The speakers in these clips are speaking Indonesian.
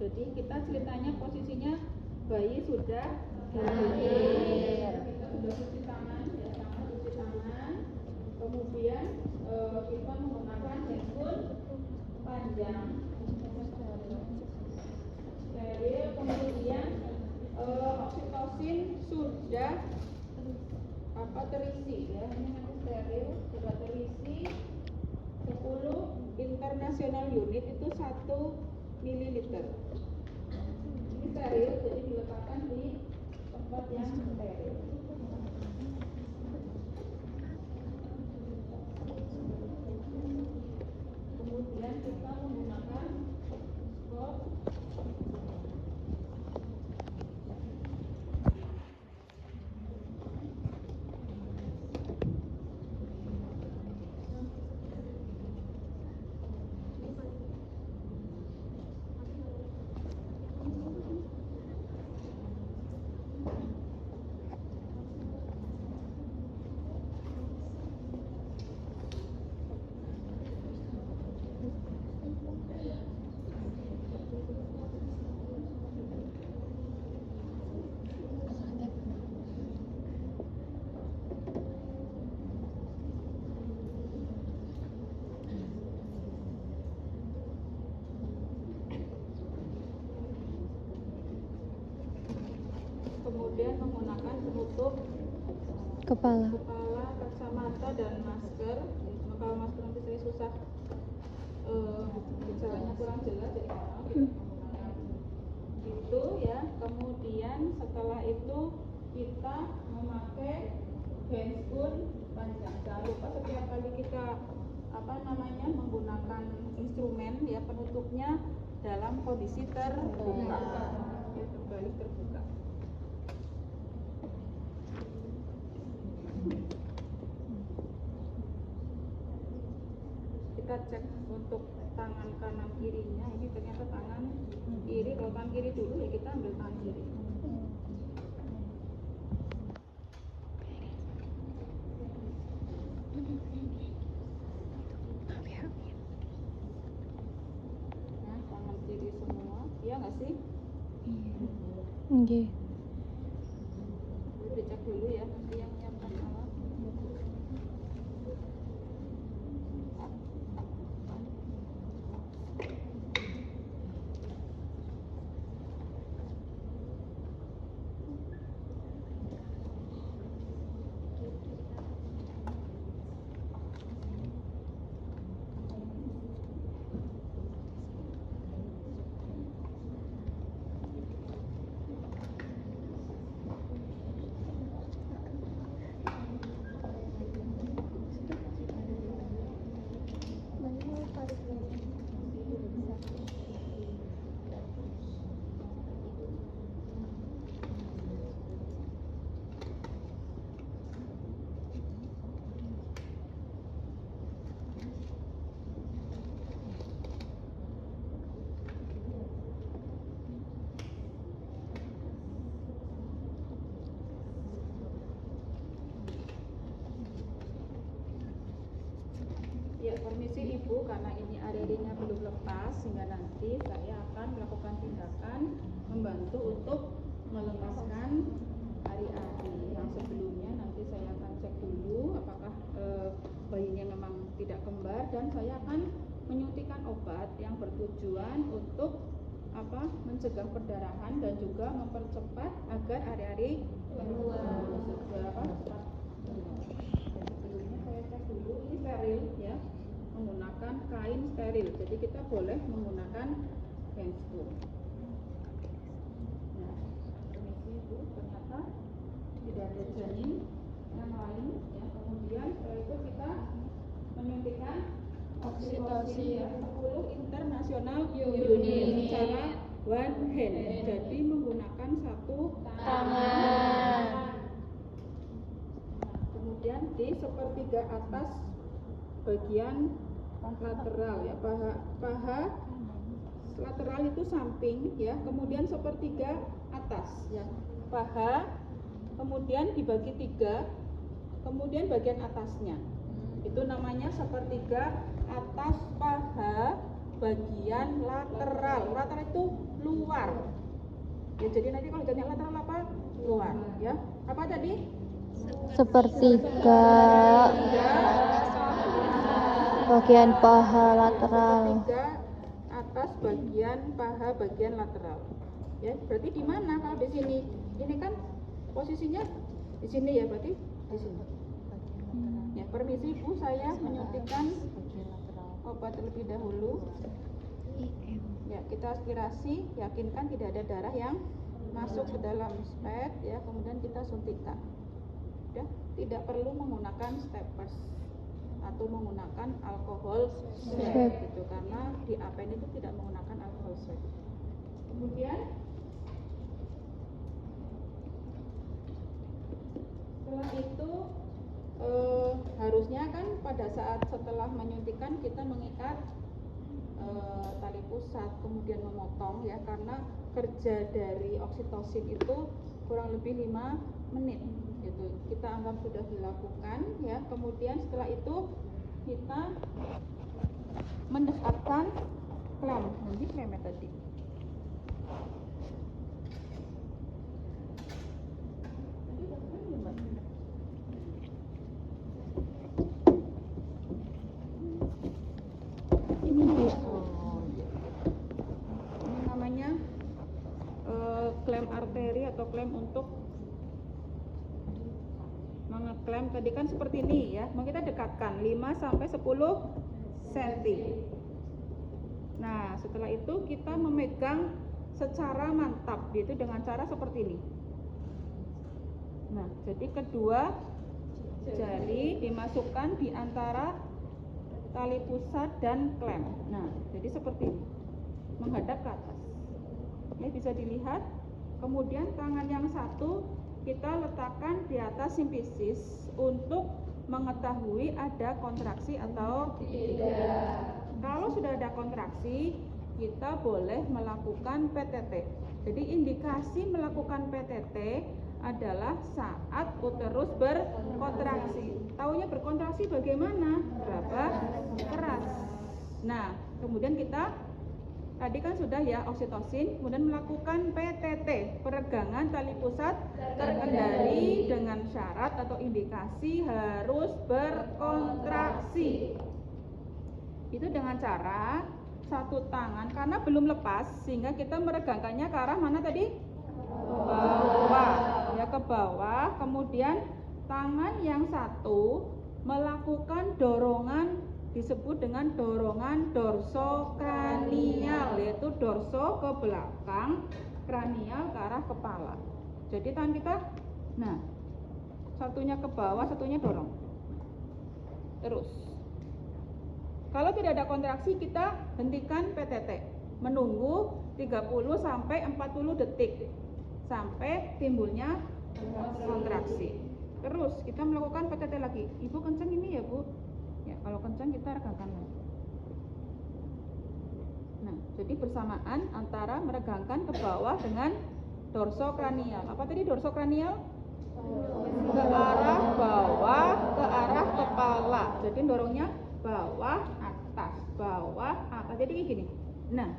Jadi kita ceritanya posisinya bayi sudah lahir, kita sudah cuci tangan, ya sama cuci tangan. Kemudian kita menggunakan handphone panjang, steril. Kemudian oksitosin sudah terisi, ya ini nanti steril, sudah terisi 10 international unit itu 1 mililiter. Ini steril, jadi diletakkan di tempat yang steril. Kemudian kita menggunakan skop. Kemudian menggunakan penutup kepala, kacamata dan masker. Kalau masker nanti saya susah bicaranya kurang jelas, jadi maaf menggunakan itu ya. Kemudian setelah itu kita memakai handscoon panjang. Jangan lupa setiap kali kita menggunakan instrumen ya, penutupnya dalam kondisi terbuka, ya, terbalik terbuka. Kita cek untuk tangan kanan kirinya, ini ternyata tangan kiri. Kalau tangan kiri dulu ya kita ambil tangan kiri. Nah, tangan kiri semua, iya nggak sih? Oke. Dicek dulu ya, nanti yang menyiapkan alat. Ya, permisi Ibu, karena ini area-area belum lepas sehingga nanti saya akan melakukan tindakan membantu untuk melepaskan ari-ari yang sebelumnya. Nanti saya akan cek dulu apakah bayinya memang tidak kembar, dan saya akan menyuntikkan obat yang bertujuan untuk mencegah perdarahan dan juga mempercepat agar ari-ari keluar. Sebelumnya saya cek dulu, ini steril ya, menggunakan kain steril, jadi kita boleh menggunakan handscoon. Nah, permisi Bu, ternyata tidak ada janin yang lain ya. Kemudian setelah itu kita menyuntikkan oksitosin ya, 10 international unit secara one hand, jadi menggunakan satu tangan. Kemudian di sepertiga atas bagian lateral ya, paha lateral itu samping ya, kemudian sepertiga atas ya, paha, kemudian dibagi 3, kemudian bagian atasnya itu namanya sepertiga atas paha, bagian lateral. Lateral itu luar. Ya, jadi nanti kalau jadinya lateral apa? Luar, ya. Apa tadi? Sepertiga bagian paha lateral. Sepertiga atas bagian paha bagian lateral. Ya, berarti di mana kalau di sini? Ini kan posisinya di sini ya, berarti di sini. Ya, permisi Bu, saya menyuntikkan obat terlebih dahulu. Ya, kita aspirasi, yakinkan tidak ada darah yang masuk ke dalam spet, ya, kemudian kita suntikkan. Ya, tidak perlu menggunakan steppers atau menggunakan alkohol swab gitu, karena di APN itu tidak menggunakan alkohol swab. Kemudian setelah itu harusnya kan pada saat setelah menyuntikkan kita mengikat tali pusat, kemudian memotong, ya, karena kerja dari oksitosin itu kurang lebih 5 menit gitu. Kita anggap sudah dilakukan, ya. Kemudian setelah itu kita mendekatkan klem. Nanti klemnya tadi. Klem arteri atau klem untuk mengeklem tadi kan seperti ini, ya. Mau kita dekatkan 5 sampai 10 cm. Nah, setelah itu kita memegang secara mantap, yaitu dengan cara seperti ini. Nah, jadi kedua jari dimasukkan di antara tali pusat dan klem. Nah, jadi seperti ini, menghadap ke atas. Ya, bisa dilihat. Kemudian tangan yang satu kita letakkan di atas simfisis untuk mengetahui ada kontraksi atau tidak. Kalau sudah ada kontraksi, kita boleh melakukan PTT. Jadi indikasi melakukan PTT adalah saat uterus berkontraksi. Taunya berkontraksi bagaimana? Berapa keras. Nah, kemudian kita tadi kan sudah, ya, oksitosin, kemudian melakukan PTT, peregangan tali pusat terkendali dengan syarat atau indikasi harus berkontraksi. Itu dengan cara satu tangan, karena belum lepas, sehingga kita meregangkannya ke arah mana tadi? Bawah, ya, ke bawah. Kemudian tangan yang satu melakukan dorongan, disebut dengan dorongan dorsokranial, yaitu dorso ke belakang, kranial ke arah kepala. Jadi tangan kita, nah, satunya ke bawah, satunya dorong. Terus. Kalau tidak ada kontraksi, kita hentikan PTT. Menunggu 30 sampai 40 detik sampai timbulnya kontraksi. Terus kita melakukan PTT lagi. Ibu kencang ini ya, Bu. Ya, kalau kencang kita regangkan lagi. Nah, jadi bersamaan antara meregangkan ke bawah dengan dorsokranial. Apa tadi dorsokranial? Ke arah bawah, ke arah kepala. Jadi dorongnya bawah, atas. Jadi kayak gini. Nah,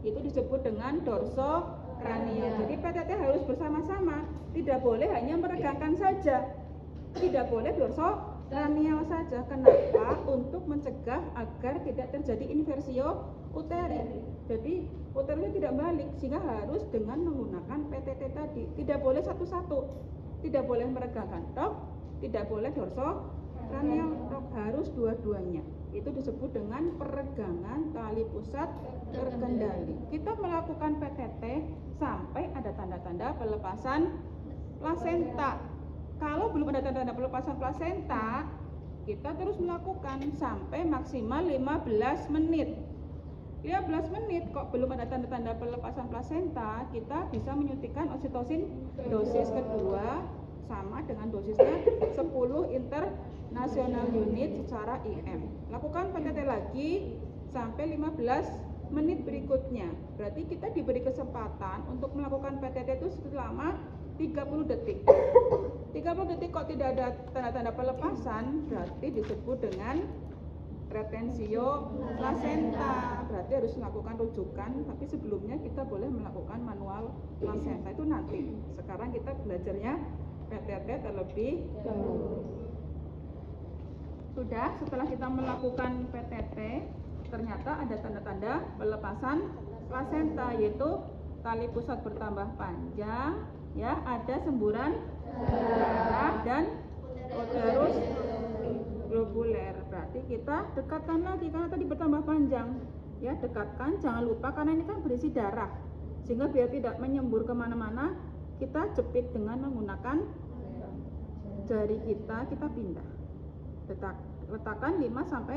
itu disebut dengan dorsokranial. Jadi PTT harus bersama-sama. Tidak boleh hanya meregangkan saja. Tidak boleh dorsokranial saja. Kenapa? Untuk mencegah agar tidak terjadi inversio uteri. Jadi uterusnya tidak balik, sehingga harus dengan menggunakan PTT tadi. Tidak boleh satu-satu. Tidak boleh meregangkan tok, tidak boleh dorsokranial tok, harus dua-duanya. Itu disebut dengan peregangan tali pusat terkendali. Kita melakukan PTT sampai ada tanda-tanda pelepasan plasenta. Kalau belum ada tanda-tanda pelepasan plasenta, kita terus melakukan sampai maksimal 15 menit. 15 menit kok belum ada tanda-tanda pelepasan plasenta, kita bisa menyuntikkan oksitosin dosis kedua sama dengan dosisnya 10 international unit secara IM. Lakukan PTT lagi sampai 15 menit berikutnya. Berarti kita diberi kesempatan untuk melakukan PTT itu selama 30 detik. 30 detik kok tidak ada tanda-tanda pelepasan, berarti disebut dengan retensio placenta. Berarti harus melakukan rujukan, tapi sebelumnya kita boleh melakukan manual placenta itu nanti. Sekarang kita belajarnya PTT terlebih dahulu. Sudah, setelah kita melakukan PTT, ternyata ada tanda-tanda pelepasan placenta, yaitu tali pusat bertambah panjang, ya, ada semburan darah dan uterus globuler. Berarti kita dekatkan lagi karena tadi bertambah panjang, ya, dekatkan, jangan lupa karena ini kan berisi darah, sehingga biar tidak menyembur kemana-mana, kita jepit dengan menggunakan jari kita pindah. Letakkan 5-10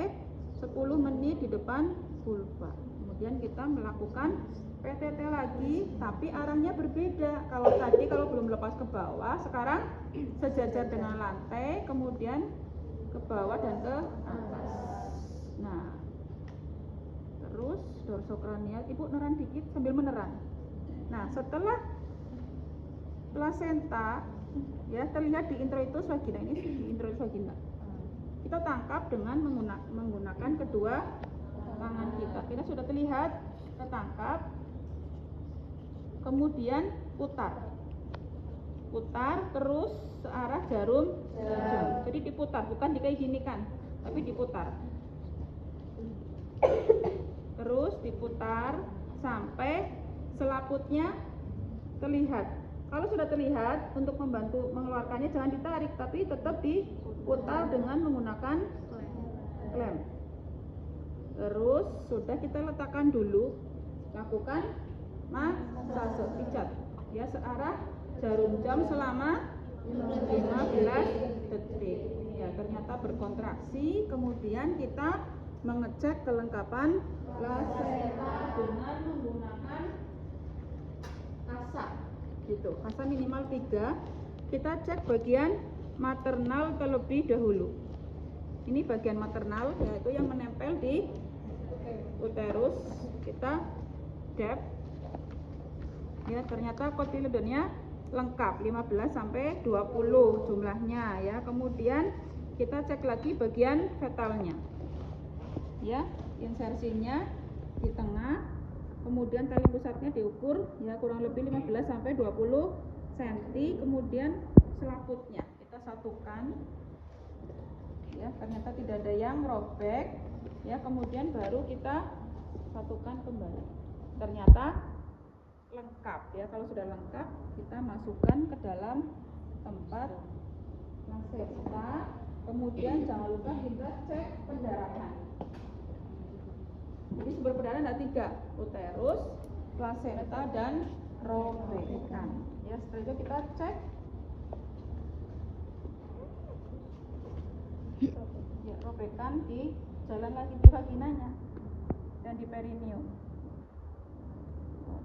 menit di depan vulva. Kemudian kita melakukan PTT lagi, tapi arahnya berbeda. Kalau belum lepas ke bawah, sekarang sejajar dengan lantai, kemudian ke bawah dan ke atas. Nah, terus dorsokranial, Ibu neran dikit sambil meneran. Nah, setelah plasenta, ya, terlihat di introitus vagina, ini di introitus vagina. Kita tangkap dengan menggunakan kedua tangan kita. Kita sudah terlihat, kita tangkap, kemudian putar terus searah jarum jam. Jadi diputar, bukan kayak gini kan, tapi diputar. Terus diputar sampai selaputnya terlihat. Kalau sudah terlihat, untuk membantu mengeluarkannya jangan ditarik, tapi tetap diputar dengan menggunakan klem. Terus sudah kita letakkan dulu, lakukan massase pijat, ya, searah jarum jam selama 15 detik. Ya, ternyata berkontraksi. Kemudian kita mengecek kelengkapan plasenta dengan menggunakan kasa, gitu. Kasa minimal 3. Kita cek bagian maternal terlebih dahulu. Ini bagian maternal, yaitu yang menempel di uterus. Kita dep, ya, ternyata kotiledonnya lengkap, 15-20 jumlahnya, ya. Kemudian kita cek lagi bagian fetalnya, ya, insersinya di tengah. Kemudian tali pusatnya diukur, ya, kurang lebih 15-20 cm. Kemudian selaputnya kita satukan, ya, ternyata tidak ada yang robek, ya. Kemudian baru kita satukan kembali, ternyata lengkap, ya. Kalau sudah lengkap, kita masukkan ke dalam tempat placenta. Kemudian jangan lupa kita cek pendarahan. Jadi sumber pendarahan ada 3, uterus, placenta, dan robekan, ya. Setelah itu kita cek, ya, robekan di jalan lagi di vaginanya dan di perineum.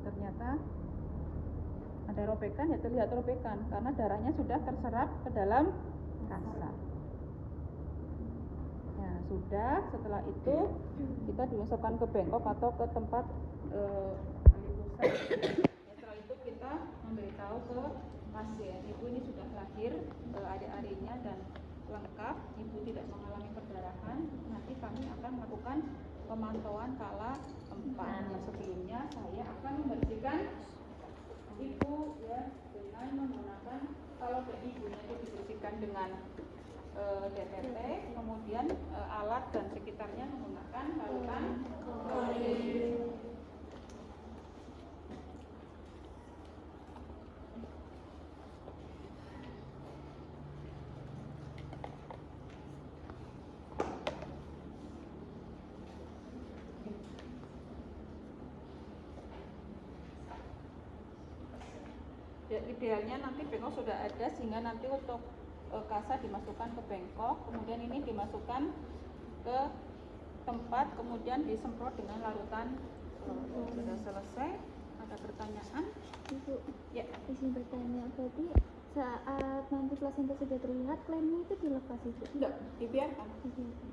Ternyata ada robekan, ya, terlihat robekan karena darahnya sudah terserap ke dalam kasa. Nah, sudah. Setelah itu kita dimasukkan ke bengkok atau ke tempat tali pusat. Ya, setelah itu kita memberitahu ke pasien, ibu ini sudah lahir, adik-adiknya dan lengkap, ibu tidak mengalami perdarahan. Nanti kami akan melakukan pemantauan kala 4. Yang sebelumnya saya akan membersihkan ibu, ya, dengan menggunakan, kalau ibunya itu dibersihkan dengan DTT, kemudian alat dan sekitarnya menggunakan larutan klorin. Ya, idealnya nanti bengkok sudah ada, sehingga nanti untuk kasa dimasukkan ke bengkok, kemudian ini dimasukkan ke tempat, kemudian disemprot dengan larutan klorin. Sudah selesai. Ada pertanyaan? Ibu, Ya. izin bertanya, berarti saat nanti plasenta sudah terlihat, klemnya itu dilepas, Ibu? Enggak,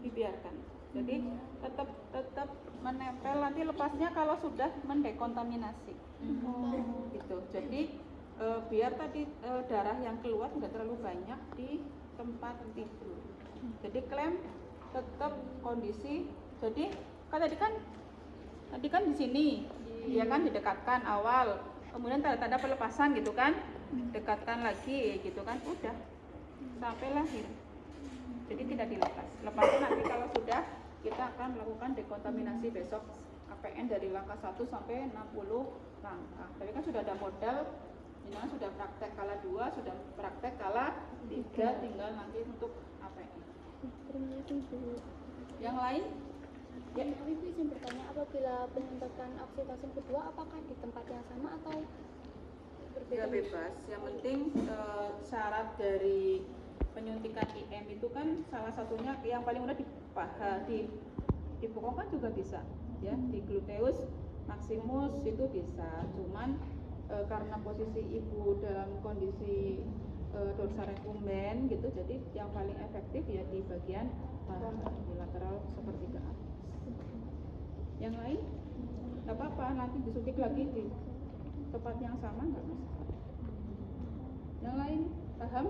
dibiarkan. Jadi tetap menempel, nanti lepasnya kalau sudah mendekontaminasi. Gitu. Jadi biar tadi darah yang keluar tidak terlalu banyak di tempat tidur. Jadi klem tetap kondisi. Jadi kan tadi kan di sini ya kan didekatkan awal, kemudian tanda-tanda pelepasan gitu kan, dekatkan lagi gitu kan, udah sampai lahir. Jadi tidak dilepas. Lepasnya nanti kalau sudah, kita akan melakukan dekontaminasi besok APN dari langkah 1 sampai 60 langkah. Tapi kan sudah ada modal, ini kan sudah praktek kala 2, sudah praktek kala 3, tinggal nanti untuk APN. Terima kasih Bu. Yang lain? Ya. Tapi Bu izin bertanya, apabila penyuntikan oksitosin kedua, apakah di tempat yang sama atau berbeda? Ya bebas, yang penting syarat dari penyuntikan IM itu kan salah satunya yang paling mudah di paha, di bokong kan juga bisa ya, di gluteus maximus itu bisa, cuman karena posisi ibu dalam kondisi dorsal recumbens gitu, jadi yang paling efektif ya di bagian paha, di lateral sepertiga atas. Yang lain nggak apa-apa, nanti disuntik lagi di tempat yang sama, nggak masalah. Yang lain paham?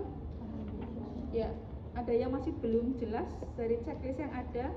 Ya, ada yang masih belum jelas dari checklist yang ada?